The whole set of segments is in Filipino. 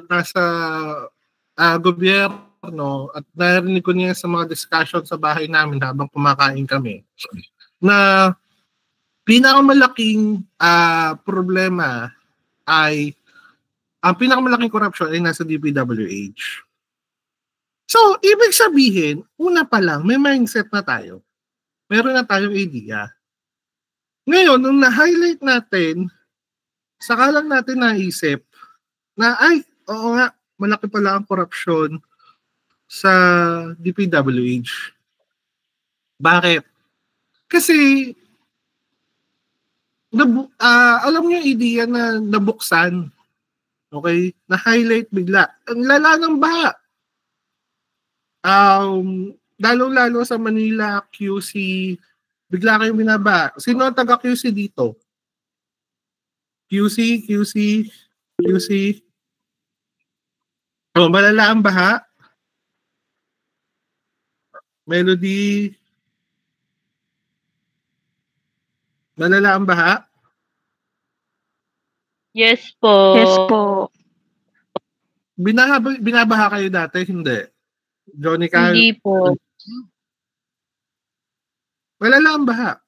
nasa gobyerno at narinig ko niya sa mga discussion sa bahay namin habang kumakain kami na pinakamalaking problema ay ang pinakamalaking corruption ay nasa DPWH. So, ibig sabihin, una pa lang, may mindset na tayo. Meron na tayong idea. Ngayon, nung na-highlight natin, saka lang natin naisip na, ay, oo nga, malaki pala ang corruption sa DPWH. Bakit? Kasi, alam niyo yung idea na nabuksan. Okay? Na-highlight bigla. Ang lala ng baha. Lalo-lalo sa Manila, QC, bigla kayong binaba. Sino ang taga-QC dito? QC. Malala ang baha. Melody. Malala ang baha. Yes po. Yes po. Binabaha kayo dati? Hindi. Johnny Cal? Hindi po. Malala ang baha.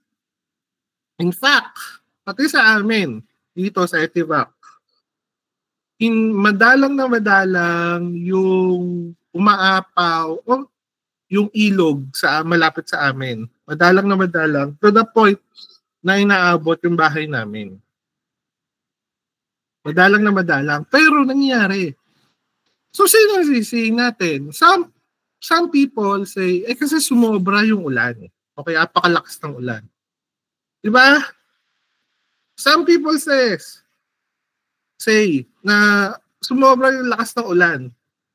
In fact, pati sa amin, dito sa Etivac, madalang na madalang yung umaapaw o yung ilog sa malapit sa amin. Madalang na madalang to the point na inaabot yung bahay namin. Madalang na madalang. Pero nangyayari. So, sino sisihin natin? Some people say, kasi sumobra yung ulan. Okay, apakalakas ng ulan. Diba? Some people say na sumobra yung lakas ng ulan.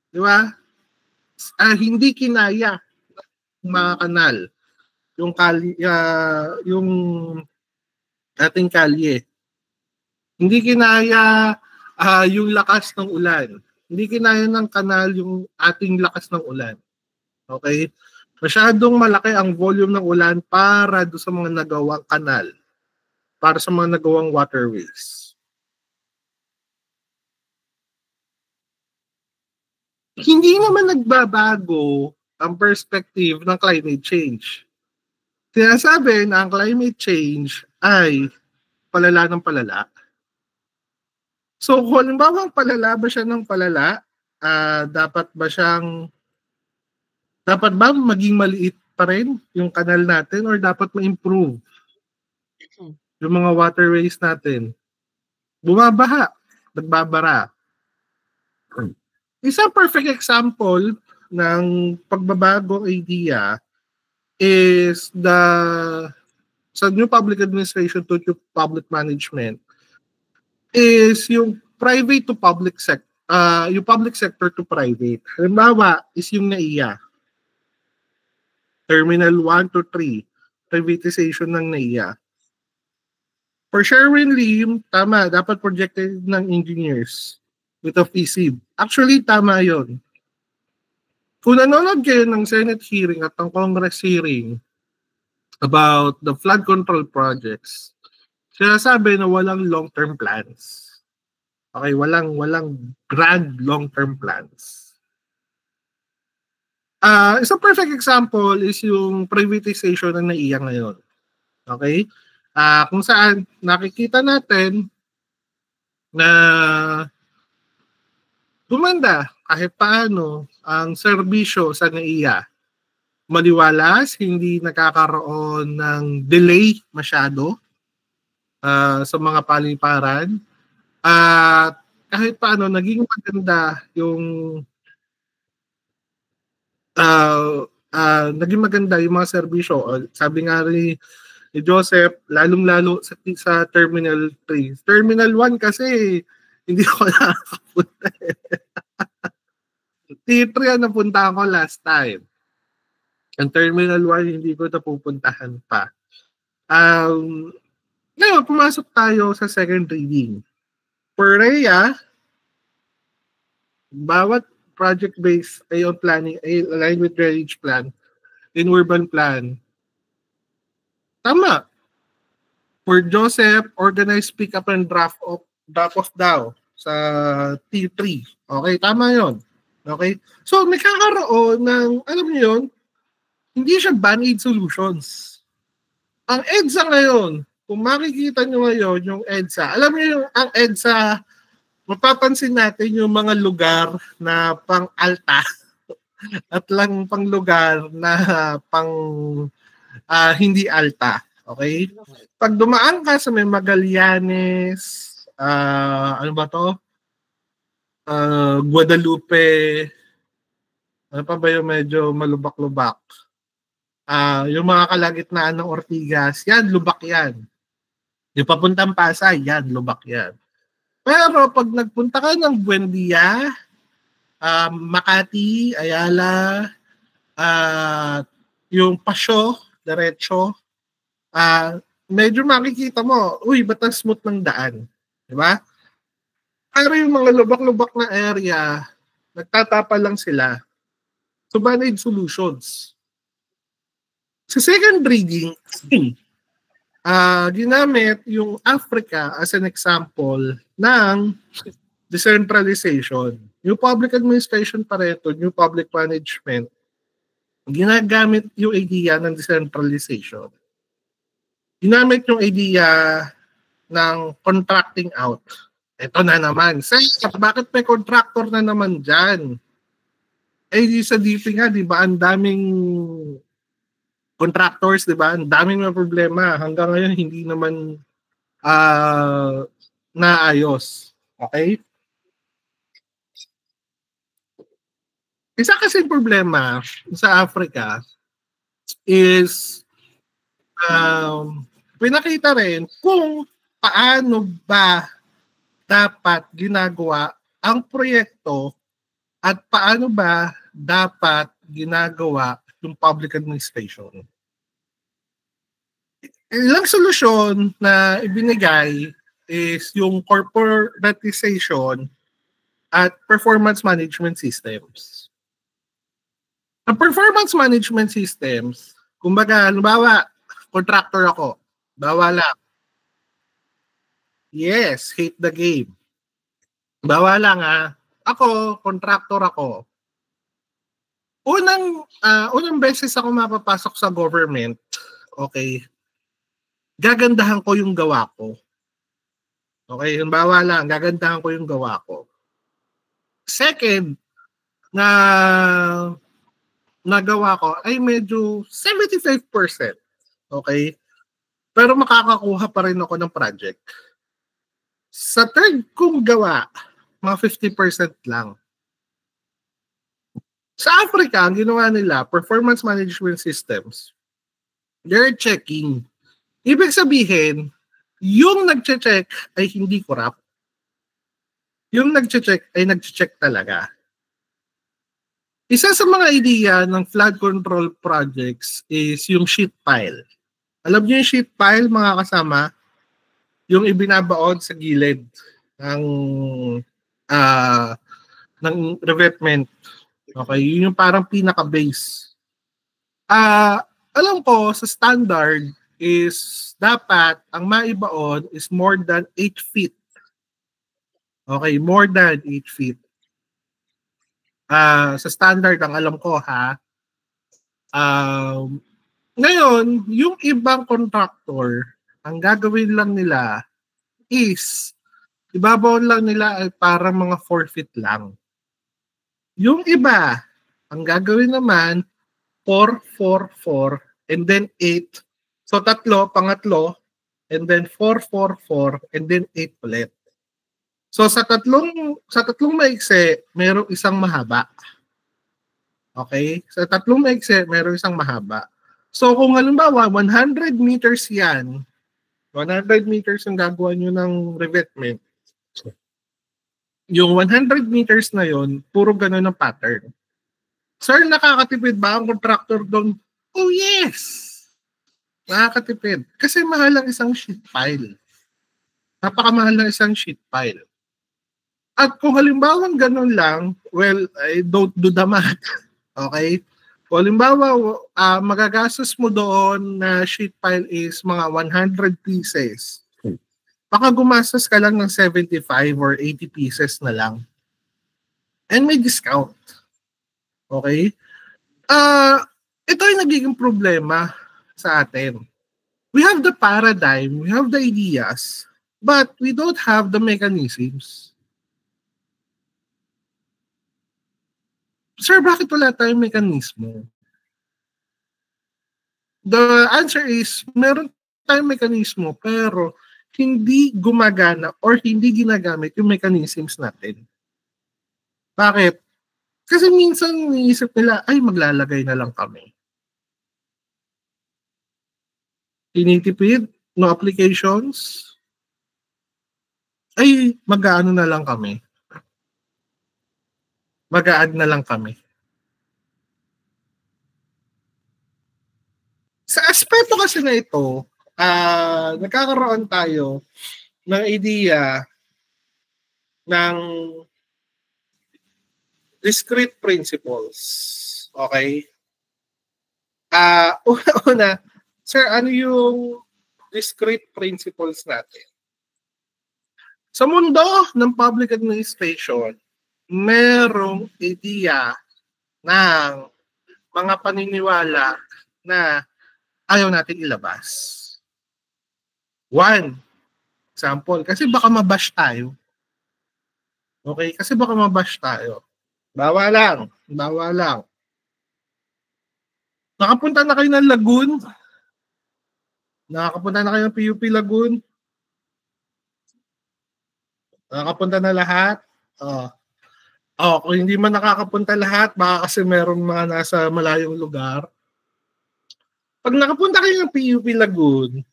Diba? Hindi kinaya ng mga kanal. Yung ating kalye. Hindi kinaya yung lakas ng ulan. Hindi kinaya ng kanal yung ating lakas ng ulan. Okay? Masyadong malaki ang volume ng ulan para do sa mga nagawang kanal. Para sa mga nagawang waterways. Hindi naman nagbabago ang perspective ng climate change. Sinasabi na ang climate change ay palala ng palala. So, kung halimbawa palala ba siya ng palala, dapat ba maging maliit pa rin yung kanal natin or dapat ma-improve yung mga waterways natin? Bumabaha, nagbabara. Isang perfect example ng pagbabagong idea is sa new public administration to new public management is yung private to public sector, yung public sector to private. Halimbawa is yung NAIA. Terminal 1 to 3, privatization ng NAIA. For Sherwin Lim, tama, dapat projected ng engineers with a PCB. Actually, tama yon. Kung nanonood kayo ng Senate hearing at ng Congress hearing about the flood control projects, sinasabi na walang long-term plans. Okay, walang grand long-term plans. Isang perfect example is yung privatization ng NAIA ngayon. Okay? Kung saan nakikita natin na gumanda kahit paano ang serbisyo sa NAIA. Maliwalas, hindi nakakaroon ng delay masyado sa mga paliparan. At kahit paano, naging maganda yung mga serbisyo. Sabi nga rin ni Joseph, lalong-lalo sa Terminal 3. Terminal 1 kasi hindi ko nakakapunta. T3 ang napunta ko last time. Ang Terminal 1 hindi ko napupuntahan pa. Ngayon, pumasok tayo sa second reading. For REA, bawat project-based ayon planning ay aligned with drainage plan in urban plan. Tama. For Joseph, organize pick up and drop off daw. sa T3. Okay, tama yon. Okay? So, nagkakaroon ng, alam niyo yun, hindi siya band-aid solutions. Ang EDSA ngayon, kung makikita nyo ngayon yung EDSA, alam niyo yung ang EDSA, mapapansin natin yung mga lugar na pang-alta at lang pang lugar na pang hindi alta. Okay? Pag dumaan ka sa may Magallanes, ano ba to? Guadalupe, ano pa ba yung medyo malubak-lubak? Yung mga kalagitnaan ng Ortigas, yan, lubak yan. Yung papuntang Pasay, yan, lubak yan. Pero pag nagpunta ka ng Buendia, Makati, Ayala, yung Pasyo, diretso, medyo makikita mo, uy, ba't ang smooth ng daan? Diba? Pero yung mga lubak-lubak na area, nagtatapa lang sila. So, band-aid solutions. Sa second reading, ginamit yung Africa as an example ng decentralization. Yung public administration pa rin ito, yung public management, ginagamit yung idea ng decentralization. Ginamit yung idea ng contracting out. Ito na naman. Sir, bakit may contractor na naman dyan? Sa DP nga, di ba, ang daming contractors, di ba? Ang daming mga problema. Hanggang ngayon, hindi naman naayos. Okay? Isa kasing problema sa Africa is pinakita rin kung paano ba dapat ginagawa ang proyekto at paano ba dapat ginagawa yung public administration. Ilang solusyon na ibinigay is yung corporatization at performance management systems. Ang performance management systems, kumbaga, halimbawa, contractor ako, bawala. Yes, hate the game. Bawala nga, ako, contractor ako. Unang beses ako mapapasok sa government, okay, gagandahan ko yung gawa ko. Okay, halimbawa lang, gagandahan ko yung gawa ko. Second, nagawa ko ay medyo 75%. Okay? Pero makakakuha pa rin ako ng project. Sa third kong gawa, mga 50% lang. Sa Africa, ang ginawa nila, performance management systems, they're checking. Ibig sabihin, yung nag-check ay hindi corrupt. Yung nag-check ay nag-check talaga. Isa sa mga idea ng flood control projects is yung sheet pile. Alam niyo yung sheet pile, mga kasama, yung ibinabaon sa gilid ng revetment. Okay, yun yung parang pinaka-base. Alam ko, sa standard is dapat ang maibaon is more than 8 feet. Okay, more than 8 feet. Sa standard ang alam ko ha. Ngayon, yung ibang contractor, ang gagawin lang nila is ibabaon lang nila ay para mga 4 feet lang. Yung iba, ang gagawin naman 4, 4, 4, and then 8. So pangatlo, and then 4, 4, 4, and then 8 ulit. So sa tatlong maikse, mayroong isang mahaba. Okay? Sa tatlong maikse, mayroong isang mahaba. So kung halimbawa 100 meters yan, 100 meters ang gagawa nyo ng revetment. Yung 100 meters na yon, puro ganun ang pattern. Sir, nakakatipid ba ang contractor doon? Oh yes! Nakakatipid. Kasi mahal ang isang sheet pile. Napakamahal ng isang sheet pile. At kung halimbawa ganun lang, well, I don't do the math. Okay? Kung halimbawa, magagastos mo doon na sheet pile is mga 100 pieces. baka gumastos ka lang ng 75 or 80 pieces na lang. And may discount. Okay? Ito yung nagiging problema sa atin. We have the paradigm, we have the ideas, but we don't have the mechanisms. Sir, bakit wala tayong mekanismo? The answer is, meron tayong mekanismo, pero hindi gumagana or hindi ginagamit yung mechanisms natin. Bakit? Kasi minsan niisip nila, ay maglalagay na lang kami. Tinitipid, no applications, ay mag-aano na lang kami. Mag-a-add na lang kami. Sa aspeto kasi na ito, nagkakaroon tayo ng idea ng discrete principles. Okay? Una, sir, ano yung discrete principles natin? Sa mundo ng public administration, merong idea ng mga paniniwala na ayaw natin ilabas. One, example, kasi baka mabash tayo. Okay? Kasi baka mabash tayo. Bawa lang. Nakapunta na kayo ng Lagoon? Nakakapunta na kayo ng PUP Lagoon? Nakakapunta na lahat? Kung hindi man nakakapunta lahat, baka kasi meron mga nasa malayong lugar. Pag nakapunta kayo ng PUP Lagoon,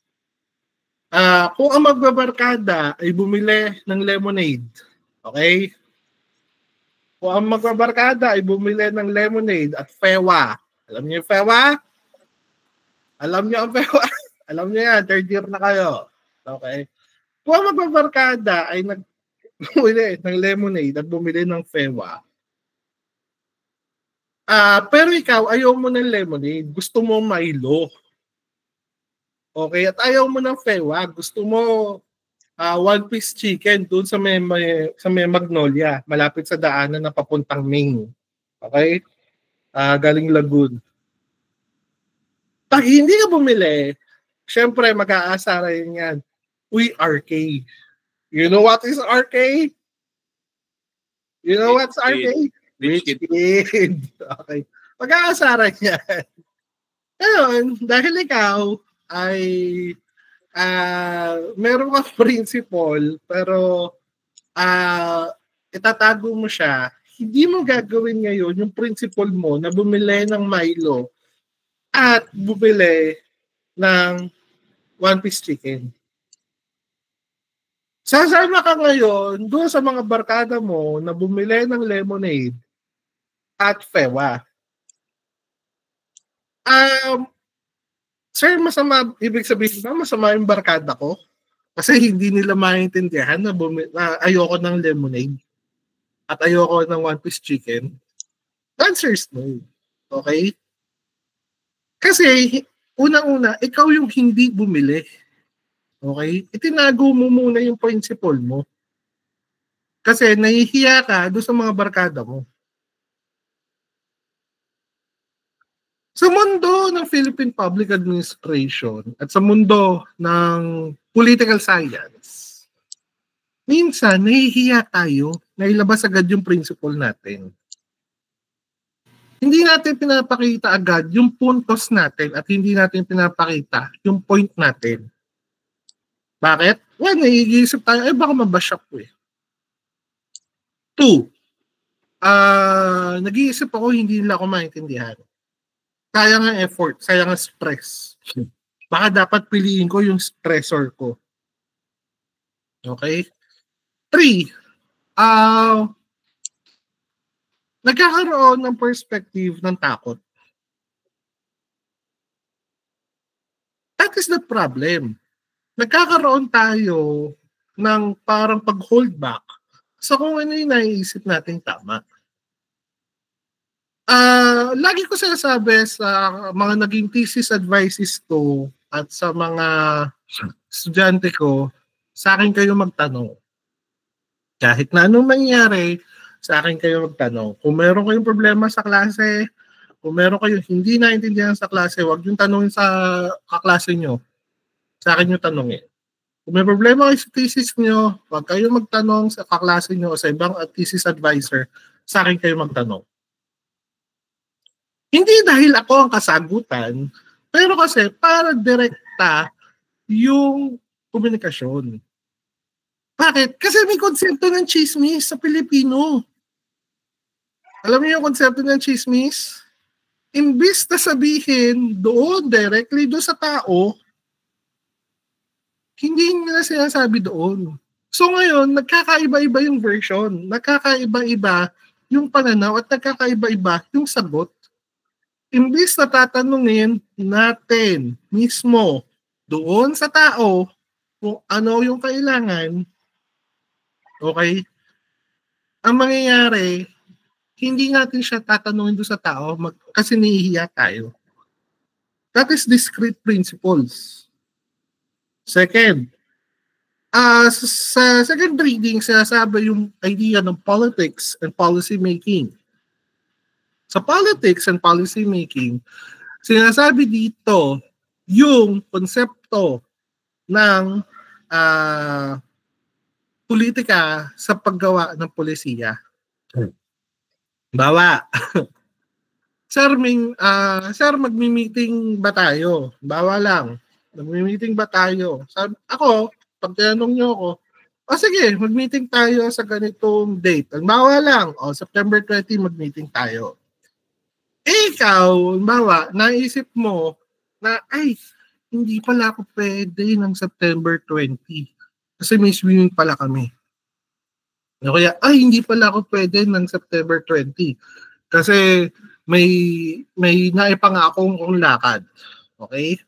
kung ang magbabarkada ay bumili ng lemonade, okay? Kung ang magbabarkada ay bumili ng lemonade at fewa, alam niyo yung fewa? Alam niyo ang fewa? Alam niyo yan, third year na kayo. Okay? Kung ang magbabarkada ay bumili ng lemonade at bumili ng fewa, pero ikaw, ayaw mo ng lemonade, gusto mo Milo. Okay? At ayaw mo ng fewa, gusto mo one-piece chicken doon sa may Magnolia, malapit sa daanan na papuntang Ming. Okay? Galing Lagoon. Pag hindi ka bumili, syempre mag-aasara yun yan. Uy, RK. You know what is RK? You know what's RK? Rich kid. Okay. Mag-aasara yan. Ngayon, dahil ikaw ay meron kang principle, pero itatago mo siya, hindi mo gagawin ngayon yung principle mo na bumili ng Milo at bumili ng one-piece chicken. Sasama ka ngayon doon sa mga barkada mo na bumili ng lemonade at fewa. Sir, masama, ibig sabihin ba masama yung barkada ko? Kasi hindi nila maintindihan na ayoko ng lemonade at ayoko ng one-piece chicken. The answer is no. Okay? Kasi, unang-una, ikaw yung hindi bumili. Okay? Itinago mo muna yung principle mo. Kasi nahihiya ka doon sa mga barkada mo. Sa mundo ng Philippine Public Administration at sa mundo ng political science, minsan nahihiya tayo na ilabas agad yung principle natin. Hindi natin pinapakita agad yung puntos natin at hindi natin pinapakita yung point natin. Bakit? Well, naiisip tayo, baka mabash ako eh. 2, nag-iisip ako, hindi nila ako maintindihan. Sayang ang effort, sayang ang stress. Baka dapat piliin ko yung stressor ko. Okay? 3, nagkakaroon ng perspective ng takot. That is the problem. Nagkakaroon tayo ng parang pag-hold back sa kung ano yung naiisip natin tama. Lagi ko sinasabi sa mga naging thesis advices ko at sa mga estudyante ko sa akin kayo magtanong. Kahit na anong mangyari, sa akin kayo magtanong. Kung meron kayong problema sa klase, kung meron kayong hindi naintindihan sa klase, huwag yung tanongin sa kaklase nyo. Sa akin yung tanongin. Kung may problema kayo sa thesis nyo, huwag kayo magtanong sa kaklase nyo o sa ibang thesis advisor, sa akin kayo magtanong. Hindi dahil ako ang kasagutan, pero kasi para direkta yung komunikasyon. Bakit? Kasi may konsepto ng chismis sa Pilipino. Alam niyo yung konsepto ng chismis? Imbis na sabihin doon, directly doon sa tao, hindi nila sinasabi doon. So ngayon, nagkakaiba-iba yung version, nagkakaiba-iba yung pananaw at nagkakaiba-iba yung sagot. Imbis na tatanungin natin mismo doon sa tao kung ano yung kailangan, okay, ang mangyayari, hindi natin siya tatanungin doon sa tao kasi nahihiya tayo. That is discrete principles. Second, sa second reading, sinasabi yung idea ng politics and policy making. Sa politics and policy making, sinasabi dito yung konsepto ng politika sa paggawa ng polisiya. Bawa. Sir, magmi-meeting ba tayo? Bawa lang. Magmi-meeting ba tayo? Ako, pag tinanong nyo ako, sige, mag-meeting tayo sa ganitong date. Ang bawa lang, September 20, mag-meeting tayo. Ikaw, bawa, naisip mo na, hindi pala ako pwede ng September 20. Kasi may swimming pala kami. Kaya, hindi pala ako pwede ng September 20. Kasi may naipangakong kong lakad. Okay?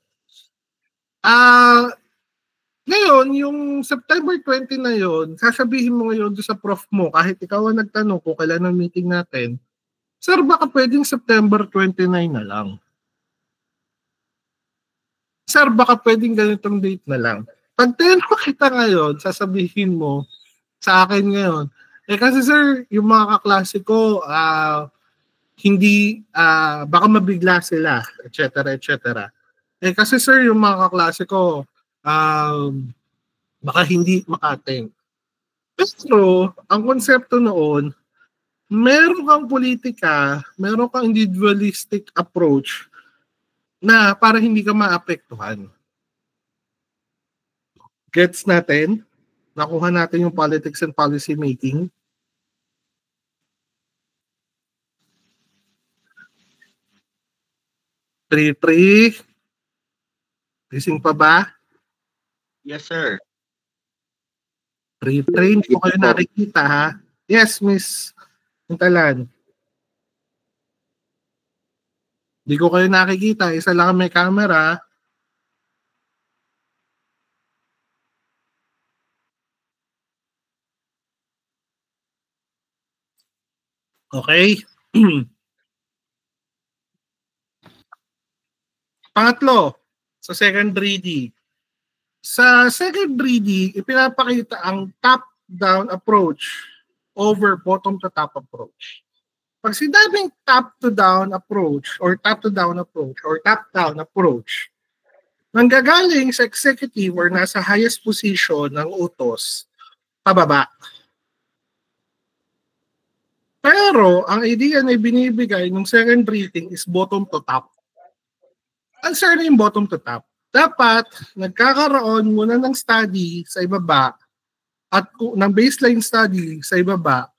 Ngayon, yung September 20 na yon, sasabihin mo ngayon sa prof mo, kahit ikaw ang nagtanong kung kailan ang meeting natin, sir, baka pwedeng September 29 na lang. Sir, baka pwedeng ganitong date na lang. Pag tinanong kita ngayon, sasabihin mo sa akin ngayon, kasi sir, yung mga kaklase ko, hindi, baka mabigla sila, etc. etc. Kasi sir, yung mga kaklase ko, baka hindi maka-attend. Pero, ang konsepto noon, meron kang politika, meron kang individualistic approach na para hindi ka maapektuhan. Gets natin? Nakuha natin yung politics and policy making. Tri. Gising pa ba? Yes, sir. Tri, hindi ko kayo nakikita, ha? Yes, Miss Intalan. Hindi ko kayo nakikita. Isa lang may camera. Okay. Pangatlo, sa second reading. Sa second reading, ipinapakita ang top-down approach over bottom-to-top approach. Pag sinabing top-to-down approach or top-to-down approach or top-down approach, nanggagaling sa executive or nasa highest position ng utos, pababa. Pero, ang idea na binibigay ng second reading is bottom-to-top. Answer na yung bottom-to-top. Dapat, nagkakaroon muna ng study sa ibaba at ng baseline study sa ibaba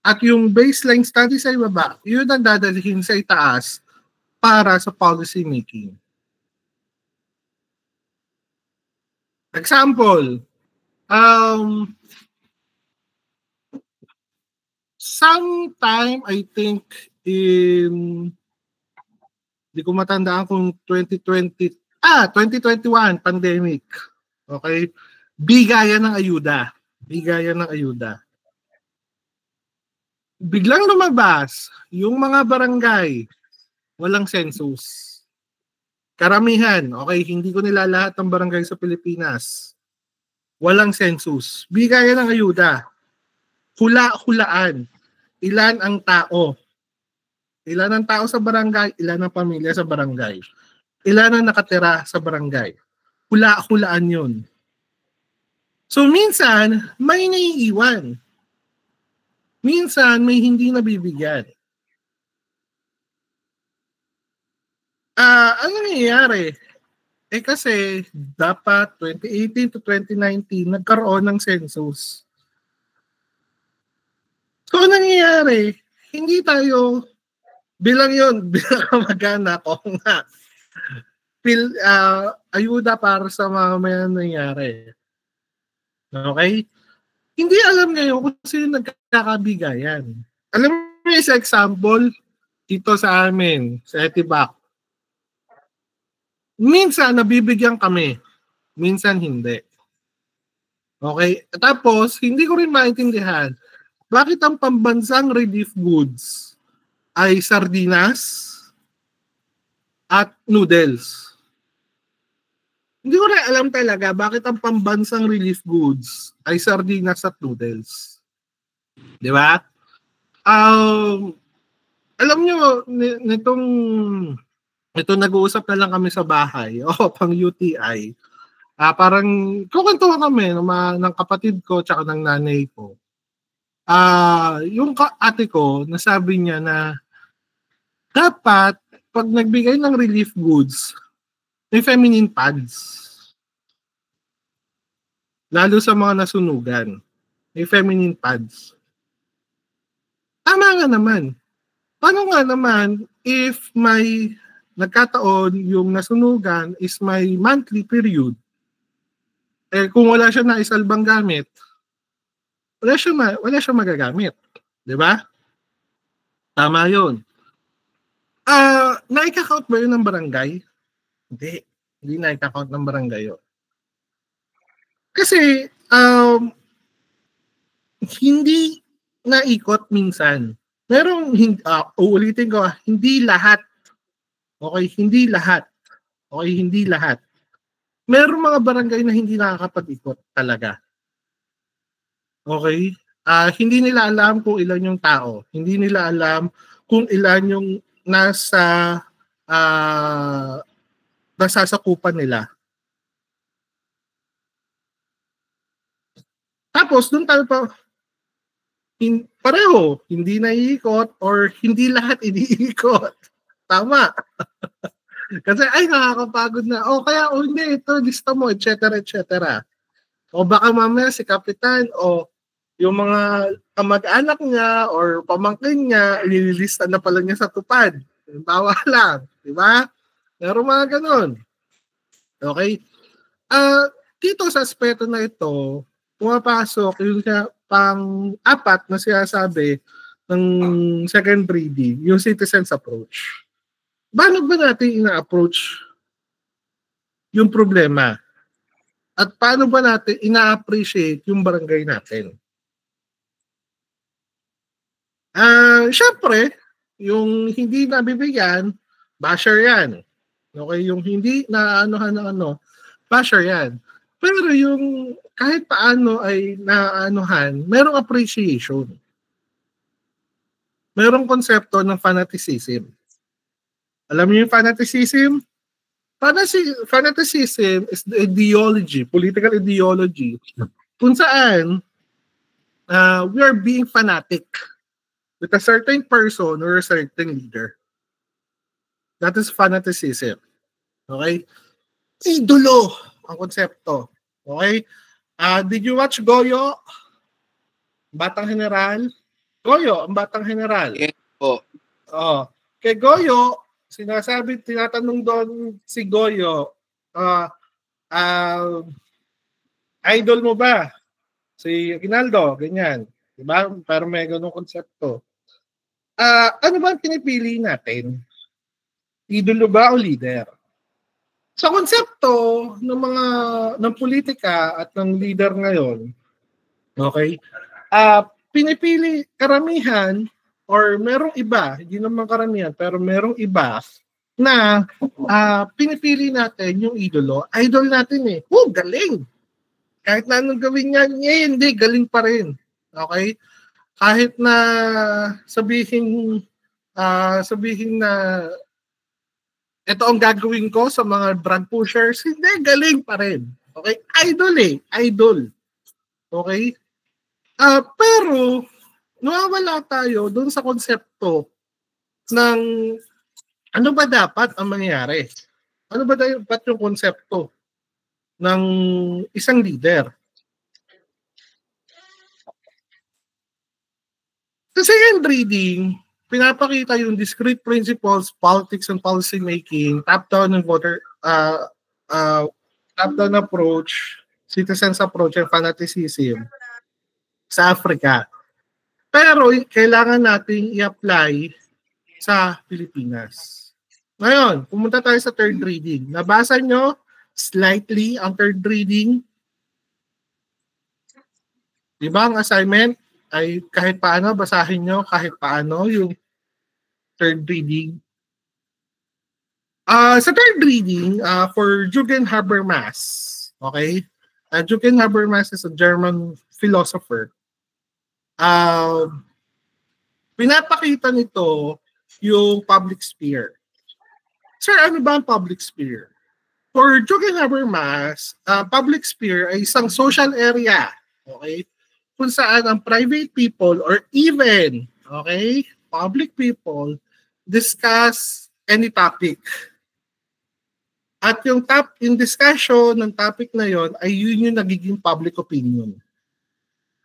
at yung baseline study sa ibaba, yun ang dadalhin sa itaas para sa policy making. Example, sometime I think hindi ko matandaan kung 2021 pandemic. Okay? Bigayan ng ayuda. Biglang lumabas yung mga barangay, walang census. Karamihan, okay, hindi ko nilalahat ng barangay sa Pilipinas. walang census. Bigayan ng ayuda. Hula-hulaan. Ilan ang tao? Ilan ang tao sa barangay? Ilan ang pamilya sa barangay? Ilan ang nakatira sa barangay? Hula-hulaan yun. So minsan, may naiiwan. Minsan, may hindi nabibigyan. Ano nangyayari? Kasi dapat 2018 to 2019 nagkaroon ng census. So ano nangyayari? Hindi tayo bilang kamag-anak o nga ayuda para sa mga may nangyayari. Okay? Hindi alam ngayon kung sino nagkakabigayan. Alam mo sa example dito sa amin, sa Etibac. Minsan nabibigyan kami, minsan hindi. Okay? Tapos, hindi ko rin maintindihan bakit ang pambansang relief goods ay sardinas at noodles. Hindi ko rin alam talaga bakit ang pambansang relief goods ay sardinas at noodles. Di ba? Alam nyo, ito nag-uusap na lang kami sa bahay, pang UTI. Parang kukuntuhan kami ng kapatid ko tsaka ng nanay ko. Yung ate ko, nasabi niya na dapat pag nagbigay ng relief goods, may feminine pads. Lalo sa mga nasunugan, may feminine pads. Tama nga naman. Paano nga naman if may nagkataon yung nasunugan is may monthly period, kung wala siya na isalbang gamit, wala siya magagamit. Di ba? Tama yun. Naika-count ba yun ng barangay? Hindi naika-count ng barangay yun. Kasi, hindi naikot minsan. Uulitin ko, hindi lahat. Okay, hindi lahat. Merong mga barangay na hindi nakakapag-ikot talaga. Okay? Hindi nila alam kung ilan yung tao. Hindi nila alam kung ilan yung nasasakupan nila. Tapos, doon tayo pareho, hindi naiikot or hindi lahat iniikot. Tama. Kasi, nakakapagod na. Hindi, ito, lista mo, etc. O baka mamaya si Kapitan o yung mga kamag-anak niya or pamangkin niya, ililista na pala niya sa tupad. Bawa lang. Diba? Meron mga ganun. Okay? Dito sa aspeto na ito, pumapasok yung pang-apat na sinasabi ng second reading, yung citizen's approach. Paano ba natin ina-approach yung problema? At paano ba natin ina-appreciate yung barangay natin? Syempre, yung hindi nabibigyan, basher yan. Okay, yung hindi naanohan ng basher yan. Pero yung kahit paano ay naanohan, merong appreciation. Merong konsepto ng fanaticism. Alam niyo yung fanaticism? Fanaticism is the ideology, political ideology, kung saan we are being fanatic with a certain person or a certain leader. That is fanaticism. Okay? Idolo ang konsepto. Okay? Did you watch Goyo? Batang General? Goyo, ang Batang General. Yes po. Kay Goyo, tinatanong doon si Goyo, idol mo ba? Si Aguinaldo, ganyan. Diba? Pero may ganung konsepto. Ano ba ang pinipili natin? Idolo ba o leader? Sa konsepto ng politika at ng leader ngayon, okay, pinipili karamihan or merong iba, hindi naman karamihan, pero merong iba na pinipili natin yung idolo. Idol natin galing. Kahit na anong gawin niya, hindi, galing pa rin. Okay? Kahit na sabihin na ito ang gagawin ko sa mga drug pushers, hindi, galing pa rin. Okay? Idol eh. Idol. Okay? Pero, nawawala tayo dun sa konsepto ng ano ba dapat ang mangyayari? Ano ba dapat yung konsepto ng isang leader? Sa second reading, pinapakita yung discrete principles, politics and policy making, top-down and top-down approach, citizens approach, and fanaticism sa Africa. Pero kailangan nating i-apply sa Pilipinas. Ngayon, pumunta tayo sa third reading. Nabasa nyo slightly ang third reading? Diba ang assignment ay kahit paano, basahin nyo kahit paano yung third reading. Sa third reading, for Jürgen Habermas, okay? Jürgen Habermas is a German philosopher. Pinapakita nito yung public sphere. Sir, ano ba ang public sphere? For Jürgen Habermas, public sphere ay isang social area, okay? Kung saan ang private people or even, okay, public people discuss any topic. At yung discussion ng topic na yon ay yun yung nagiging public opinion.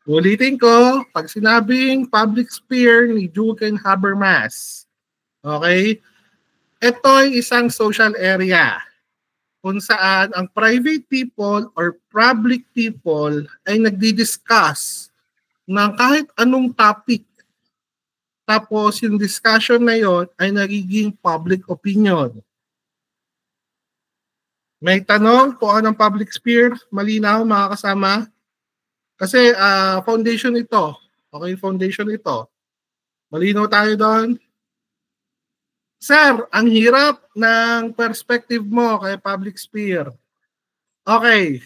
Ulitin ko, pag sinabing public sphere ni Jürgen Habermas, okay, ito ay isang social area kung saan ang private people or public people ay nagdi-discuss ng kahit anong topic. Tapos yung discussion na yon ay nagiging public opinion. May tanong kung anong public sphere? Malinaw mga kasama? Kasi foundation ito. Okay, foundation ito. Malinaw tayo doon? Sir, ang hirap ng perspective mo kay public sphere. Okay.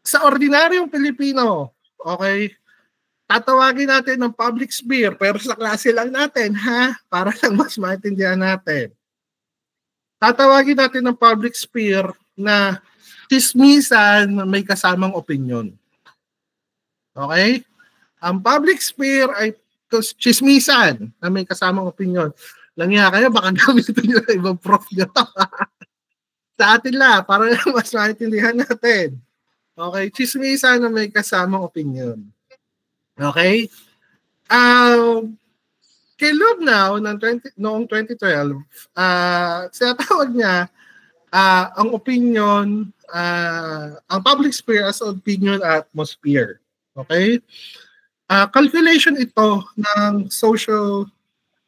Sa ordinaryong Pilipino, okay, tatawagin natin ng public sphere, pero sa klase lang natin, ha? Para lang mas maintindihan natin. Tatawagin natin ng public sphere na chismisan na may kasamang opinion. Okay? Ang public sphere ay chismisan na may kasamang opinion. Langya kayo, baka gamitin nyo na ibang prof nyo. Sa atin lang, para mas maintindihan natin. Okay? Chismisan na may kasamang opinion. Okay? Kay Lubnaw noong 2012, sinatawag niya ang opinion, ang public sphere as opinion atmosphere. Okay? Calculation ito ng social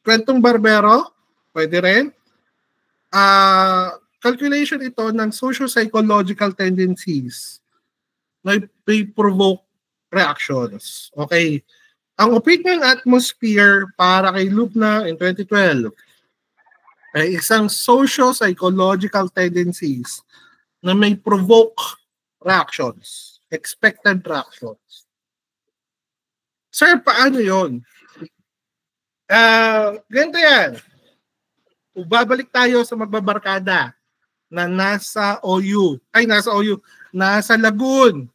kwentong barbero, pwede rin. Calculation ito ng socio-psychological tendencies na may provoke reactions. Okay. Ang opinion atmosphere para kay Lubnaw in 2012 ay isang socio-psychological tendencies na may provoke reactions, expected reactions. Sir, paano yun? Ganito yan. Babalik tayo sa magbabarkada na nasa Lagoon.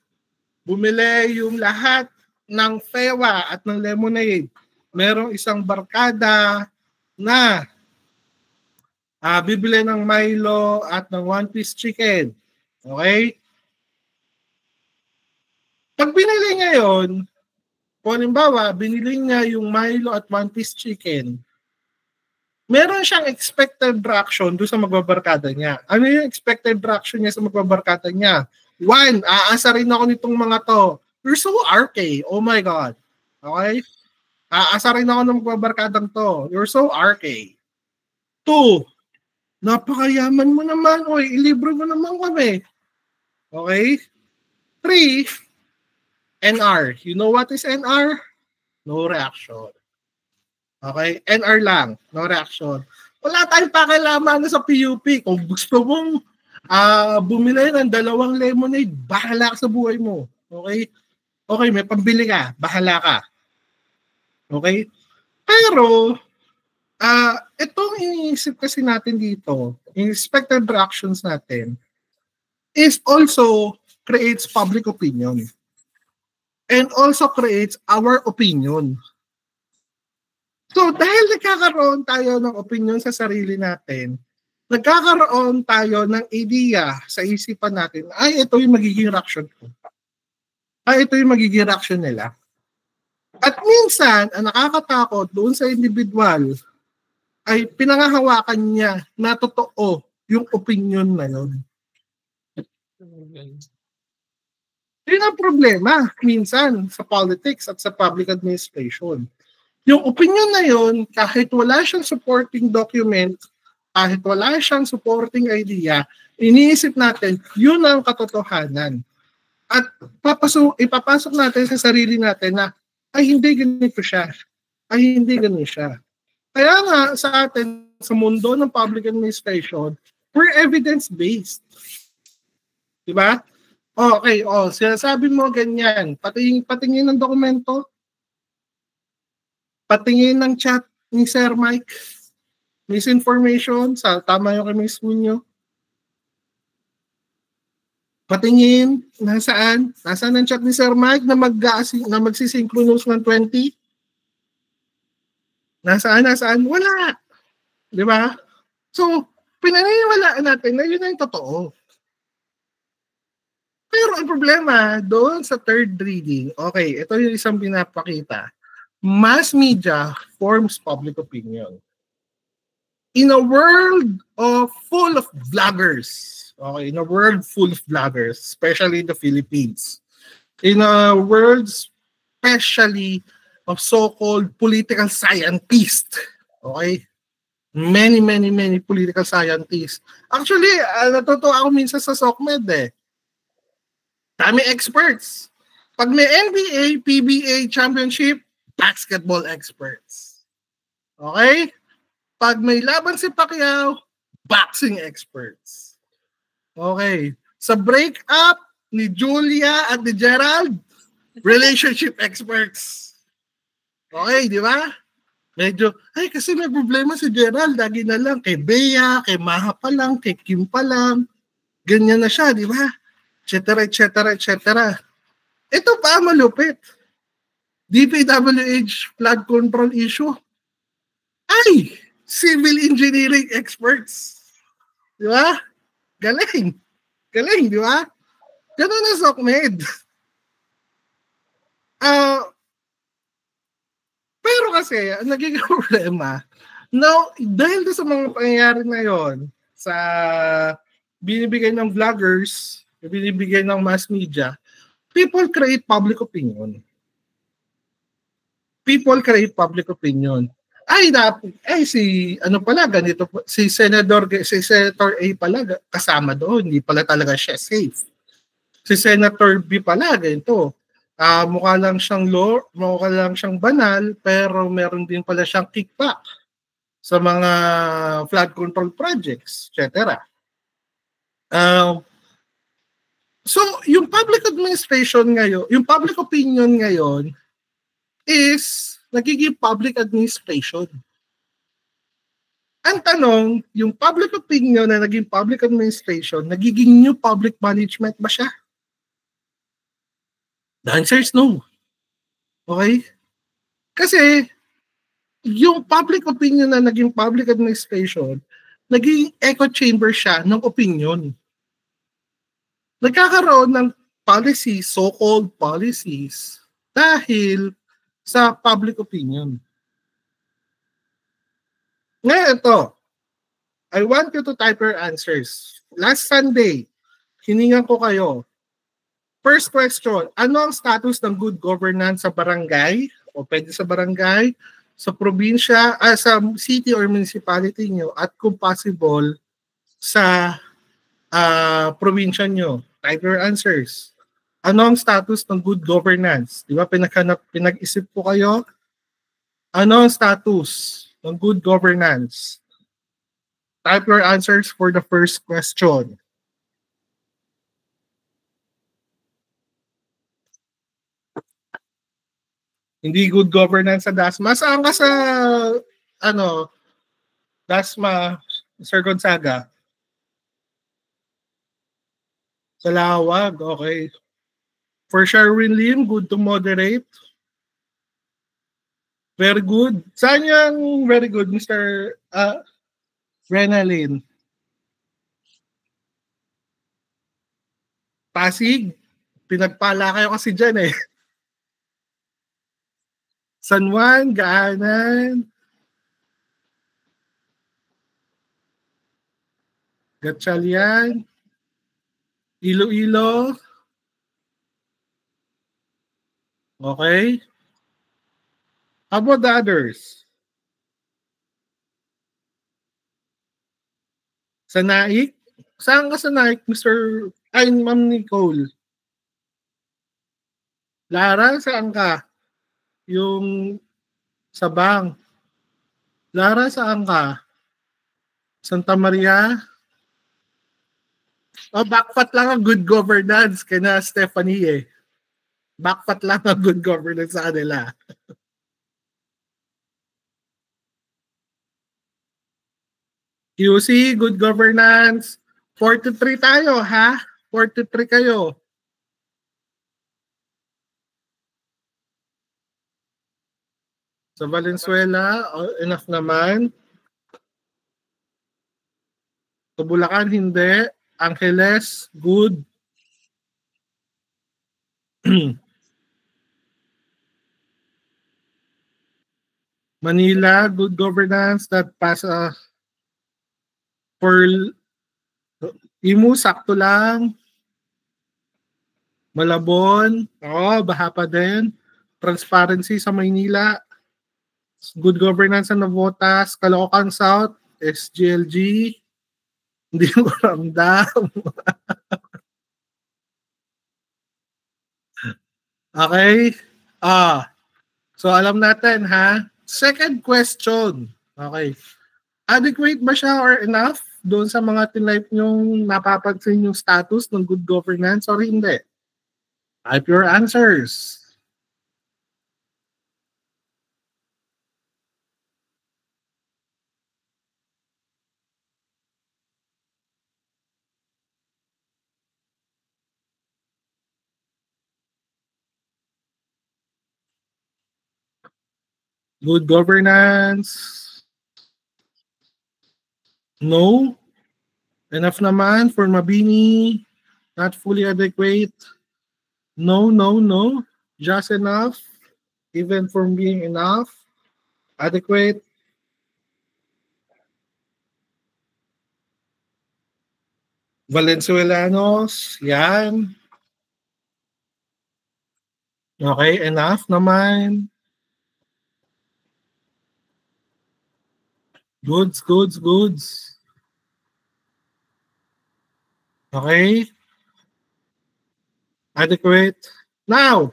Bumili yung lahat ng fewa at ng lemonade. Merong isang barkada na bibili ng Milo at ng one-piece chicken. Okay? Pag binili niya yun, kung halimbawa, binili niya yung Milo at one-piece chicken, meron siyang expected reaction doon sa magbabarkada niya. Ano yung expected reaction niya sa magbabarkada niya? 1, aasarin ako nitong mga to. You're so RK. Oh my God. Okay? Aasarin ako ng magbabarkadang to. You're so RK. 2, napakayaman mo naman. Oy, ilibre mo naman kami. Okay? 3, NR. You know what is NR? No reaction. Okay? NR lang. No reaction. Wala tayong pakialaman sa PUP. Kung gusto mong Bumili ng 2 lemonade, bahala ka sa buhay mo. Okay? Okay, may pambili ka, bahala ka. Okay? Pero, itong iniisip kasi natin dito, yung expected reactions natin, is also creates public opinion. And also creates our opinion. So, dahil nagkakaroon tayo ng opinion sa sarili natin, nagkakaroon tayo ng idea sa isipan natin, ay, ito yung magiging reaction ko. Ay, ito yung magiging reaction nila. At minsan, ang nakakatakot doon sa individual, ay pinangahawakan niya na totoo yung opinion na yun. Yun ang problema minsan sa politics at sa public administration. Yung opinion na yun, kahit wala siyang supporting document, kahit wala siyang supporting idea, iniisip natin, yun ang katotohanan. At ipapasok natin sa sarili natin na, ay hindi ganito siya. Ay hindi ganito siya. Kaya nga sa atin, sa mundo ng public administration, we're evidence-based. Diba? Okay, sinasabi mo ganyan. Patingin ng dokumento. Patingin ng chat ni Sir Mike. Misinformation. Tama yung kay Ms. Munyo. Patingin. Nasaan? Nasaan ang chat ni Sir Mike na magsisynchronous ng 20? Nasaan? Wala. Diba? So, pinaniniwalaan natin na yun ang totoo. Pero ang problema, doon sa third reading, okay, ito yung isang pinapakita. Mass media forms public opinion. In a world full of vloggers, okay, in a world full of vloggers, especially in the Philippines, in a world especially of so-called political scientists, okay, many political scientists. Actually, natutuwa ako minsan sa SOCMED Dami experts. Pag may NBA, PBA championship, basketball experts. Okay? Pag may laban si Pacquiao, boxing experts. Okay. Sa breakup ni Julia at ni Gerald, relationship experts. Okay, di ba? Medyo, kasi may problema si Gerald. Lagi na lang kay Bea, kay Maha pa lang, kay Kim pa lang. Ganyan na siya, di ba? Etc. Ito pa malupit. DPWH flood control issue. Ay, civil engineering experts. Di ba? Galing, di ba? Ganun na SOCMED. Pero kasi, ang naging problema, dahil sa mga pangyayari na yon, sa binibigay ng vloggers, binibigay ng mass media, people create public opinion. Si Senator A pala kasama doon, hindi pala talaga siya safe. Si Senator B pala ganito. Mukha lang siyang banal, pero meron din pala siyang kickback sa mga flood control projects, etc. So, yung public administration ngayon, yung public opinion ngayon is nagiging public administration. Ang tanong, yung public opinion na naging public administration, nagiging new public management ba siya? The answer is no. Okay? Kasi, yung public opinion na naging public administration, naging echo chamber siya ng opinion. Nagkakaroon ng policies, so-called policies, dahil sa public opinion. Ngayon ito, I want you to type your answers. Last Sunday, hiningan ko kayo. First question, ano ang status ng good governance sa barangay? O pwede sa barangay, sa probinsya, sa city or municipality nyo, at kung possible, sa probinsya nyo. Type your answers. Ano ang status ng good governance? Di ba pinag-isip po kayo? Ano ang status ng good governance? Type your answers for the first question. Hindi good governance sa DASMA. Saan ka sa, DASMA, Sir Gonzaga? Sa Lawag, okay. For Sherwin Lim, good to moderate. Very good. Saan yung very good, Mr. Renalyn? Pasig? Pinagpala kayo kasi dyan eh. San Juan, Gaanan, Gatchalian, Iloilo. Okay. How about the others? Sa Naik? Saan ka sa Naik, Mr. Ay, Ma'am Nicole? Lara, saan ka? Yung Sabang. Lara, saan ka? Santa Maria? Backpat lang ang good governance kina Stephanie eh. Backpat lang ang good governance sa kanila. QC, good governance. 43 tayo, ha? 43 kayo. Sa Valenzuela, enough naman. Sa Bulacan, hindi. Angeles, good. Manila, good governance. That pass for Imu, sakto lang. Malabon, baha pa din. Transparency sa Maynila. Good governance sa Navotas. Caloocan South, SGLG. Hindi mo ramdam. Okay? So alam natin ha. Second question. Okay. Adequate ba siya or enough doon sa mga tinlight nyong napapansin yung status ng good governance or hindi? Type your answers. Good governance. No. Enough naman for Mabini. Not fully adequate. No, no, no. Just enough. Even for being enough. Adequate. Valenzuelanos. Yan. Okay, enough naman. Goods, goods, goods. Okay. Adequate. Now,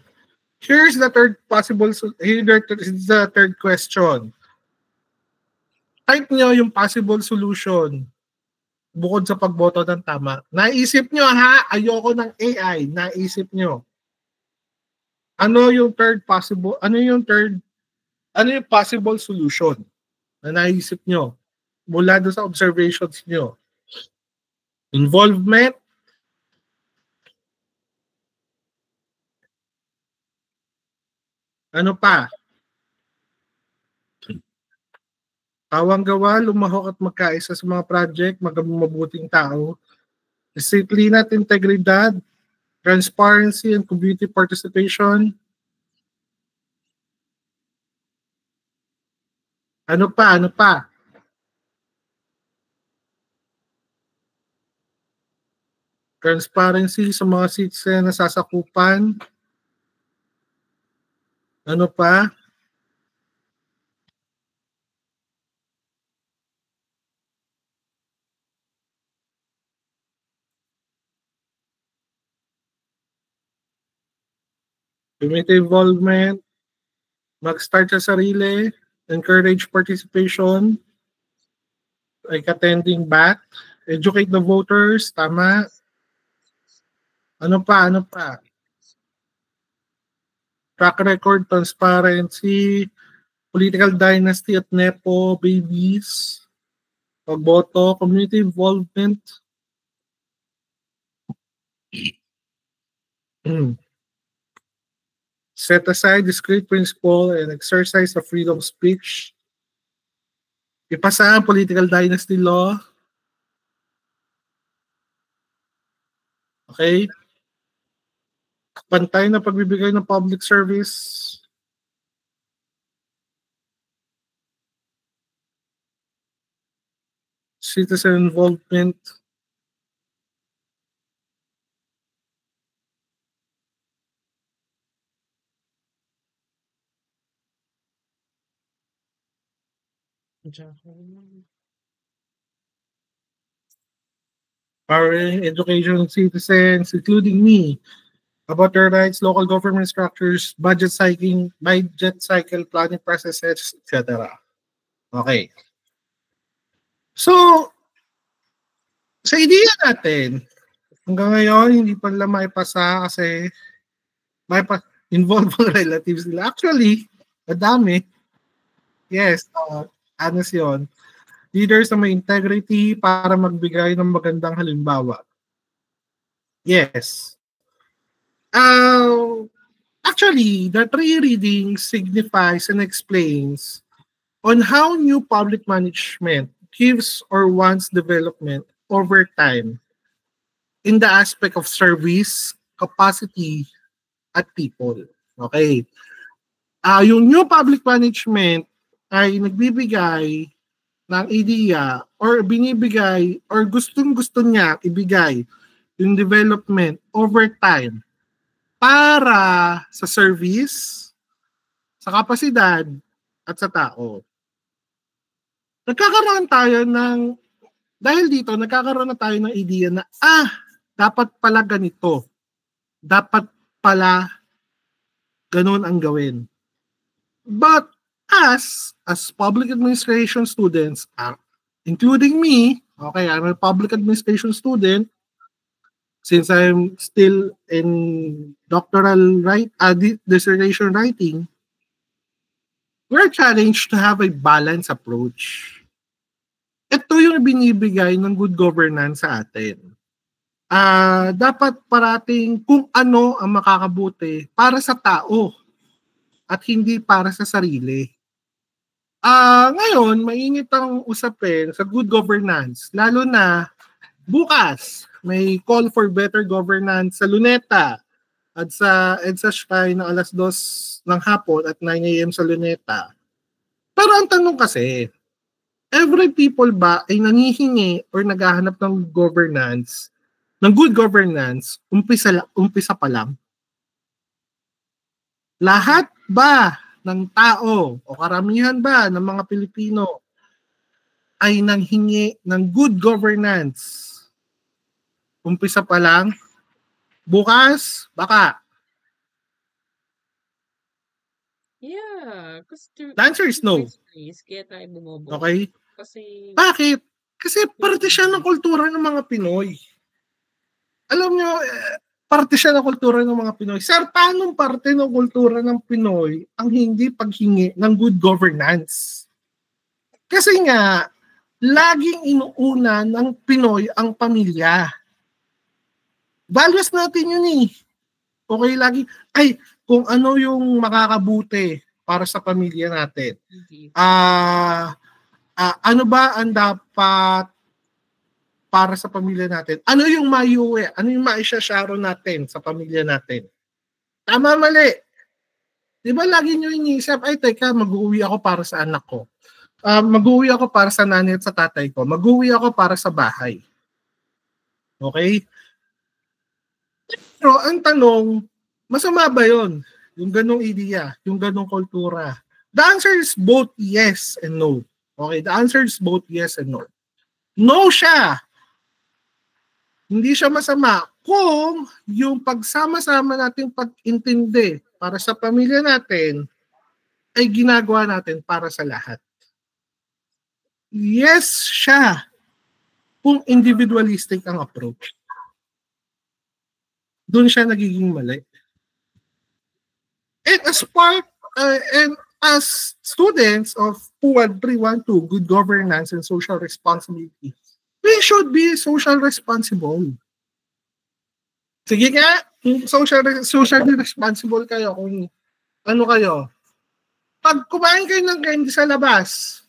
here's the third third question. Type nyo yung possible solution bukod sa pagboto ng tama. Naisip nyo ha, ayoko ng AI. Naisip nyo. Ano yung possible solution na naisip nyo mula doon sa observations nyo? Involvement? Ano pa? Tawang gawa, lumahok at magkaisa sa mga project, mabuting tao. Disiplina at integridad, transparency and community participation. Ano pa? Ano pa? Transparency sa mga citizen na sasakupan. Ano pa? Community involvement. Mag-start sa sarili. Encourage participation. Like attending back. Educate the voters. Tama. Ano pa? Ano pa? track record, transparency, political dynasty at nepo babies, pagboto, community involvement. Set aside discrete principle and exercise of freedom of speech. Ipasa ang political dynasty law. Okay? Pantay na pagbibigay ng public service. Citizen involvement. Empowering education of citizens, including me, about their rights, local government structures, budget cycle planning processes, etc. Okay. So, sa ideya natin, hanggang ngayon, hindi pa nila maipasa kasi involve ang relatives nila. Actually, madami. Yes, anos yun. Leaders na may integrity para magbigay ng magandang halimbawa. Yes. Actually, the three readings signifies and explains on how new public management gives or wants development over time in the aspect of service, capacity, at people. Okay. Yung new public management ay nagbibigay ng idea or binibigay or gustong-gusto niya ibigay yung development over time para sa service, sa kapasidad, at sa tao. Nagkakaroon na tayo ng idea na, dapat pala ganito. Dapat pala ganun ang gawin. But as public administration students, including me, okay, I'm a public administration student, since I'm still in doctoral dissertation writing, we're challenged to have a balanced approach. Ito yung binibigay ng good governance sa atin. Dapat parating kung ano ang makakabuti para sa tao at hindi para sa sarili. Ngayon, mainit ang usapin sa good governance, lalo na bukas may call for better governance sa Luneta at sa EDSA Shrine ng alas 2 ng hapon at 9 a.m. sa Luneta. Pero ang tanong kasi, every people ba ay nangihingi or naghahanap ng governance, ng good governance, umpisa pa lang? Lahat ba ng tao o karamihan ba ng mga Pilipino ay nanghingi ng good governance? Umpisa pa lang? Bukas? Baka? Yeah. The answer is no. Kaya tayo bumobo. Okay? Kasi, bakit? Kasi parte siya ng kultura ng mga Pinoy. Alam nyo, parte siya ng kultura ng mga Pinoy. Sir, paano parte ng kultura ng Pinoy ang hindi paghingi ng good governance? Kasi nga, laging inuuna ng Pinoy ang pamilya. Values natin yun eh. Okay, lagi, kung ano yung makakabuti para sa pamilya natin. Ano ba ang dapat para sa pamilya natin? Ano yung maiuwi? Ano yung maisasyaro natin sa pamilya natin? Tama, mali. Di ba lagi nyo iniisip, teka, mag-uwi ako para sa anak ko. Mag-uwi ako para sa nanay at sa tatay ko. Mag-uwi ako para sa bahay. Okay? Pero ang tanong, masama ba yun? Yung ganong ideya, yung ganong kultura. The answer is both yes and no. Okay, the answer is both yes and no. No siya. Hindi siya masama kung yung pagsama-sama nating pag-intindi para sa pamilya natin ay ginagawa natin para sa lahat. Yes siya kung individualistic ang approach. Doon siya nagiging mali. And as students of 21312, good governance and social responsibility, we should be social responsible. Sige nga, socially responsible kayo kung ano kayo. Pag kumain kayo ng candy sa labas,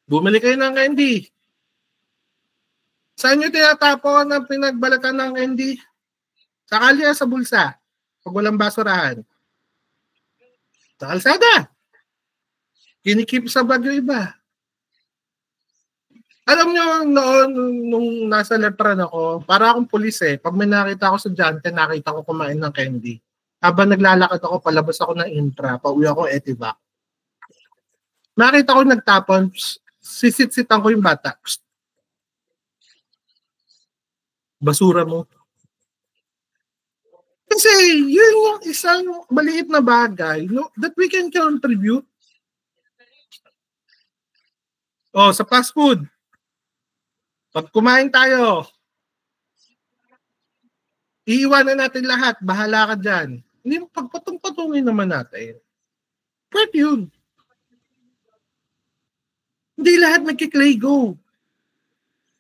bumili kayo ng candy. Saan nyo tinatapon ang pinagbalatan ng candy? Sa kalya, sa bulsa. Pag walang basurahan. Sa kalsada. Kinikip sa bag yung iba. Alam nyo, noon, nung nasa Letran ako, para akong pulis eh. Pag may nakita ako sa Jante, nakita ko kumain ng candy. Habang naglalakad ako, palabas ako ng intra, pauwi ako Etivac. Nakita ko nagtapon, sisit-sitan ko yung bata. Psst. Basura mo. Kasi yun yung isang maliit na bagay that we can contribute. Oh, sa fast food. Pag kumain tayo, iiwanan natin lahat. Bahala ka dyan. Hindi mo pagpatong-patungin naman natin. Pwede yun. Hindi lahat nagkiklay-go.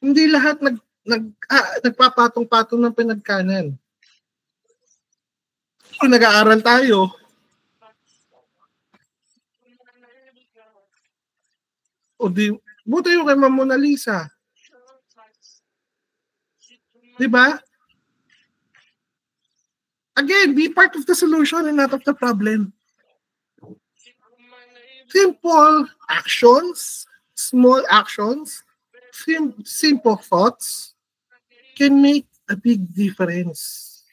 Hindi lahat nagpapatong-patong ng pinagkanan. Kung nag-aaral tayo, buti yung kay Ma'am Mona Lisa. Diba? Again, be part of the solution and not of the problem. Simple actions, small actions, simple thoughts can make a big difference.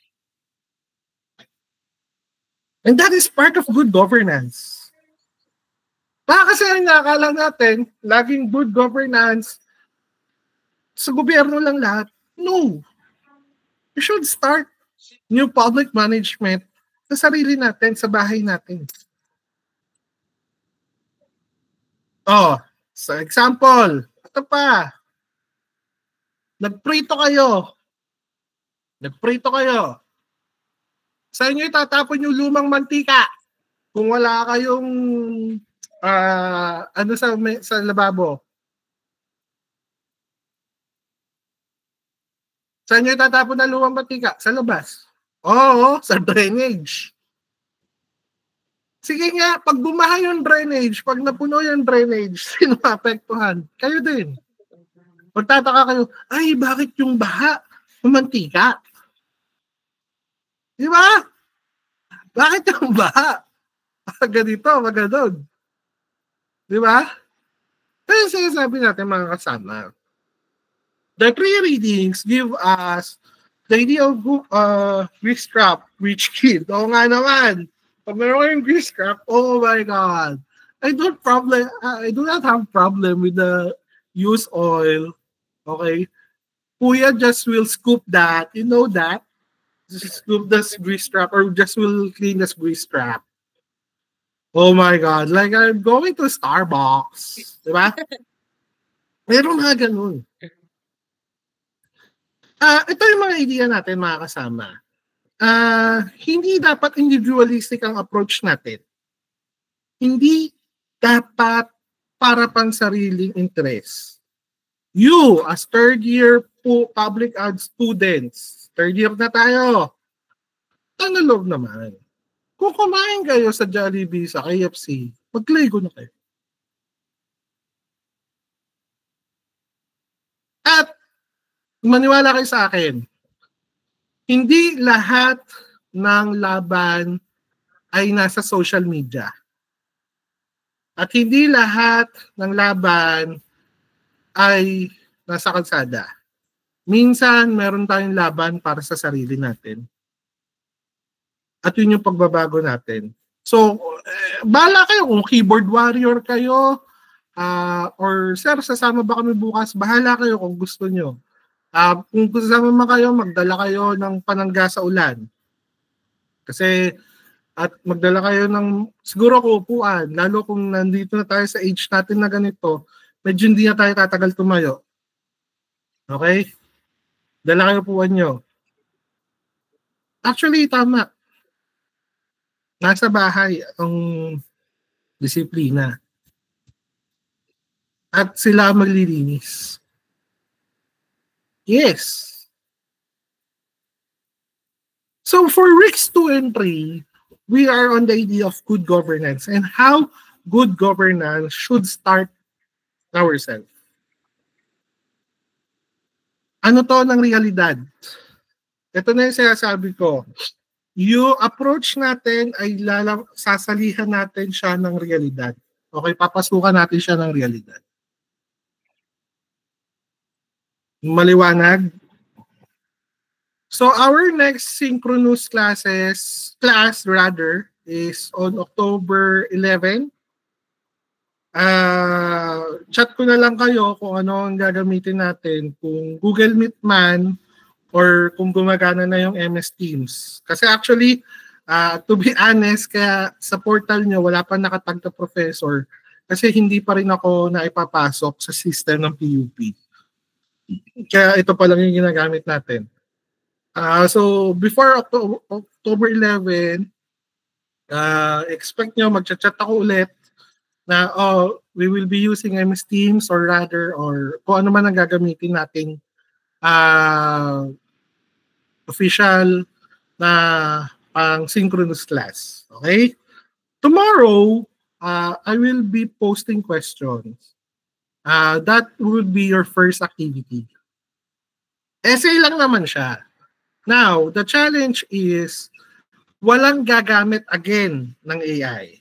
And that is part of good governance. Baka kasi ang nakakala natin, laging good governance, sa gobyerno lang lahat. No. We should start new public management sa sarili natin, sa bahay natin. Oh, sa example, ito pa. Nagprito kayo. Sa inyo itatapon yung lumang mantika. Kung wala kayong sa lababo. Saan nyo itatapon na lumang mantika? Sa labas. Oo, sa drainage. Sige nga, pag bumaha yung drainage, pag napuno yung drainage, sino maapektuhan? Kayo din. Magtataka kayo, ay, bakit yung baha? Mantika. Di ba? Bakit yung baha? Ganito, maganon. Di ba? Pero sinasabi natin mga kasama, the three readings give us the idea of grease trap, rich kid. Oo nga naman. Pag meron yung grease trap, oh my God. I do not have problem with the used oil. Okay? Kuya just will scoop that. You know that? Just scoop this grease trap or just will clean this grease trap. Oh my God. Like I'm going to Starbucks. Diba? Meron nga ganun. Ito yung mga idea natin, mga kasama. Hindi dapat individualistic ang approach natin. Hindi dapat para pang sariling interest. You, as third year public ad students, third year na tayo, tanalog naman. Kung kumain kayo sa Jollibee, sa KFC, mag-Lego na kayo. At maniwala kayo sa akin, hindi lahat ng laban ay nasa social media. At hindi lahat ng laban ay nasa kalsada. Minsan, meron tayong laban para sa sarili natin. At yun yung pagbabago natin. So, bahala kayo kung keyboard warrior kayo, or sir, sasama ba kami bukas? Bahala kayo kung gusto nyo. Kung sasama kayo, magdala kayo ng panangga sa ulan. Kasi, at magdala kayo ng, siguro upuan, lalo kung nandito na tayo sa age natin na ganito, medyo hindi na tayo tatagal tumayo. Okay? Dala kayo upuan nyo. Actually, tama. Nasa bahay ang disiplina. At sila maglilinis. Yes. So for weeks 2 and 3, we are on the idea of good governance and how good governance should start ourselves. Ano to ng realidad? Ito na yung sinasabi ko. Yung approach natin ay sasalihan natin siya ng realidad. Okay, papasukan natin siya ng realidad. Maliwanag? So our next synchronous class is on October 11. Chat ko na lang kayo kung ano ang gagamitin natin, kung Google Meet man or kung gumagana na yung MS Teams. Kasi actually, to be honest, kaya sa portal nyo wala pa nakatag na professor kasi hindi pa rin ako naipapasok sa system ng PUP. Kaya ito pa lang yung ginagamit natin. So before October 11, expect nyo magchat-chat ako ulit na we will be using MS Teams or kung ano man ang gagamitin nating official na pang synchronous class. Okay? Tomorrow, I will be posting questions. That will be your first activity. Essay lang naman siya. Now, the challenge is walang gagamit again ng AI.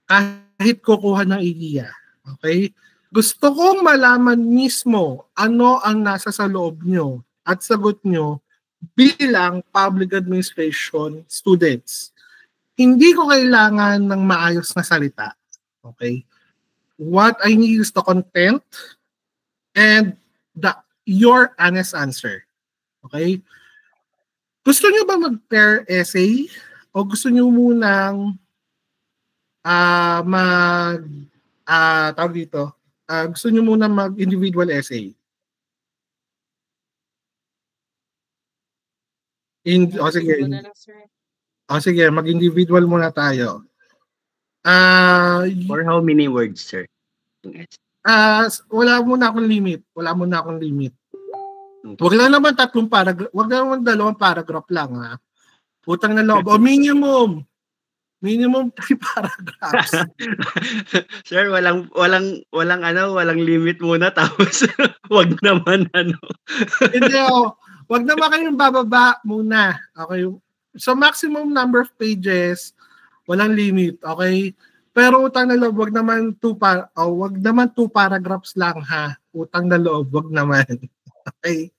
Kahit kukuha ng idea. Okay? Gusto kong malaman mismo ano ang nasa sa loob nyo at sagot nyo bilang public administration students. Hindi ko kailangan ng maayos na salita. Okay? What I need is the content and your honest answer. Okay? Gusto nyo ba mag-pair essay? O gusto nyo munang tawag dito? Gusto nyo munang mag-individual essay? Sige, mag-individual muna tayo. For how many words, sir? Wala muna akong limit. Wag lang naman 3 paragraph. Wag lang naman 2 paragraph lang, ha. Putang na loob. O minimum 3 paragraphs. Sir, walang limit muna tapos wag naman Hindi wag naman kayong bababa muna. Okay? So maximum number of pages, walang limit, okay? Pero utang na loob, wag naman 2 paragraphs lang, ha. Utang na loob, wag naman. Okay.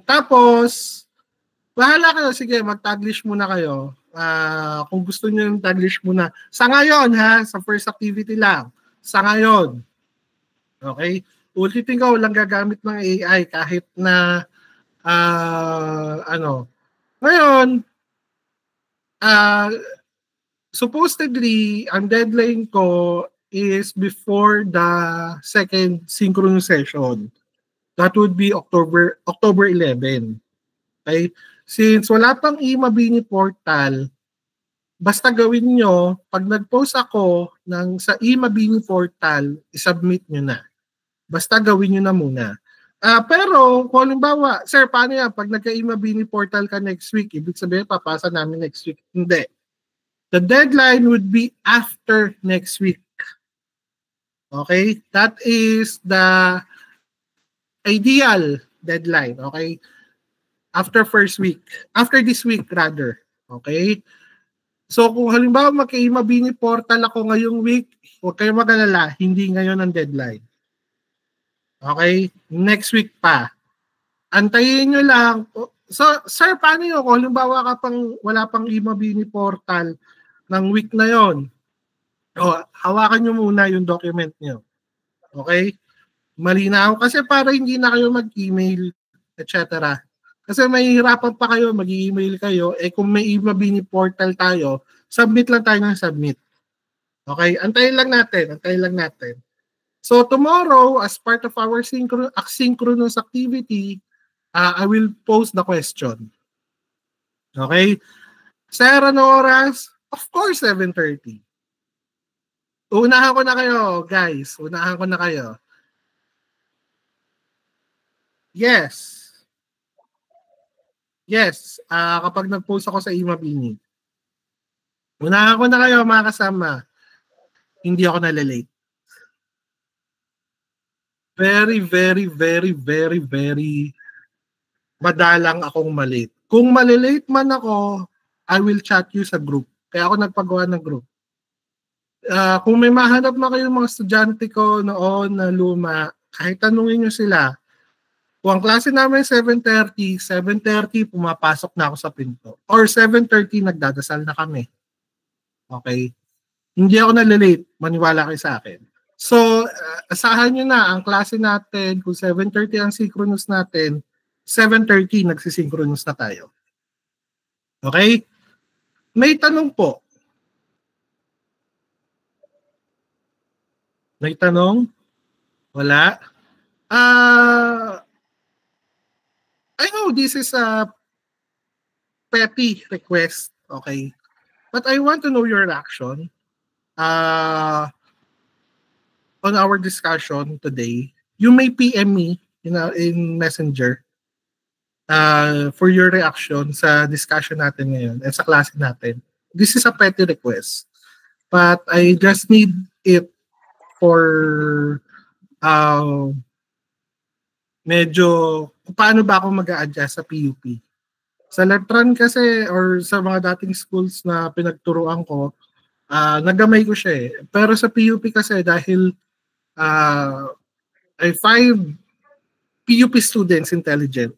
Tapos bahala kayo, sige, mag-Taglish muna kayo. Kung gusto niyo yung Taglish muna. Sa ngayon, ha, sa first activity lang. Sa ngayon. Okay? Ulitin ko, walang gagamit ng AI kahit na Ngayon, supposedly, ang deadline ko is before the second synchronous session. That would be October 11. Okay? Since wala pang e-Mabini portal, basta gawin nyo, pag nag-post ako sa e-Mabini portal, isubmit nyo na. Basta gawin nyo na muna. Pero, kung halimbawa, sir, paano yan? Pag nagka-e-Mabini portal ka next week, ibig sabihin, papasa namin next week. Hindi. The deadline would be after next week. Okay? That is the ideal deadline. Okay? After this week rather. Okay? So kung halimbawa magka-e-Mabini portal ako ngayong week, huwag kayong mag-alala, hindi ngayon ang deadline. Okay? Next week pa. Antayin nyo lang. So, sir, paano yun? Kung halimbawa wala pang e-Mabini portal ng week na yon, hawakan nyo muna yung document nyo. Okay? Malinaw. Kasi para hindi na kayo mag-email, etc. Kasi mahihirapan pa kayo, mag-email kayo, kung may e-Mabini portal tayo, submit lang tayo ng submit. Okay? Antayin lang natin. So tomorrow, as part of our synchronous activity, I will post the question. Okay? Sir, ano oras? Of course, 7:30. Unahan ko na kayo, guys. Unahan ko na kayo. Yes. Yes. Kapag nag-post ako sa Imabini. Unahan ko na kayo, mga kasama. Hindi ako nalilate. Very, very, very, very, very madalang akong malate. Kung malilate man ako, I will chat you sa group. Kaya ako nagpagawa ng group. Kung may mahanap na kayo mga estudyante ko noon na luma, kahit tanungin nyo sila, kung ang klase namin 7:30 pumapasok na ako sa pinto. Or 7:30 nagdadasal na kami. Okay? Hindi ako nalilate, maniwala kayo sa akin. So, asahan nyo na, ang klase natin, kung 7:30 ang synchronous natin, 7:30 nagsisynchronous na tayo. Okay? May tanong po. May tanong? Wala? I know this is a petty request, okay? But I want to know your reaction on our discussion today. You may PM me in Messenger for your reaction sa discussion natin ngayon at sa klase natin. This is a petty request. But I just need it for medyo paano ba ako mag-a-adjust sa PUP. Sa Letran kasi or sa mga dating schools na pinagturuan ko, nagamay ko siya eh. Pero sa PUP kasi dahil I find PUP students intelligent.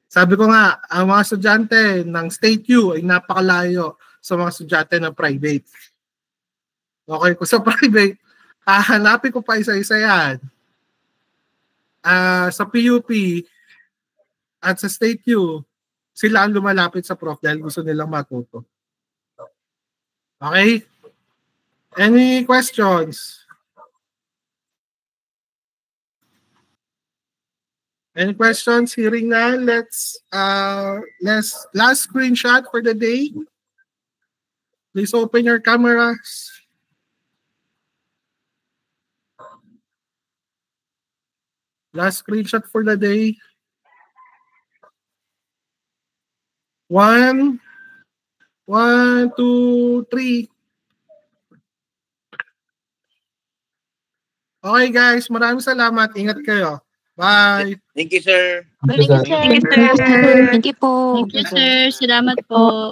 Sabi ko nga, ang mga estudyante ng State U ay napakalayo sa mga estudyante ng private. Okay, kung sa private, hahanapin ko pa isa-isa yan. Sa PUP at sa State U, sila ang lumalapit sa prof dahil gusto nilang matuto. Okay? Any questions? Any questions? Hearing none, let's last screenshot for the day. Please open your cameras. Last screenshot for the day. 1, 2, 3. Okay guys, maraming salamat. Ingat kayo. Bye. Thank you, sir. Thank you, sir. Thank you, sir. Thank you po. Thank you, sir. Salamat po.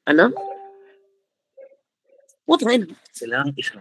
Ano? What? Silang isa.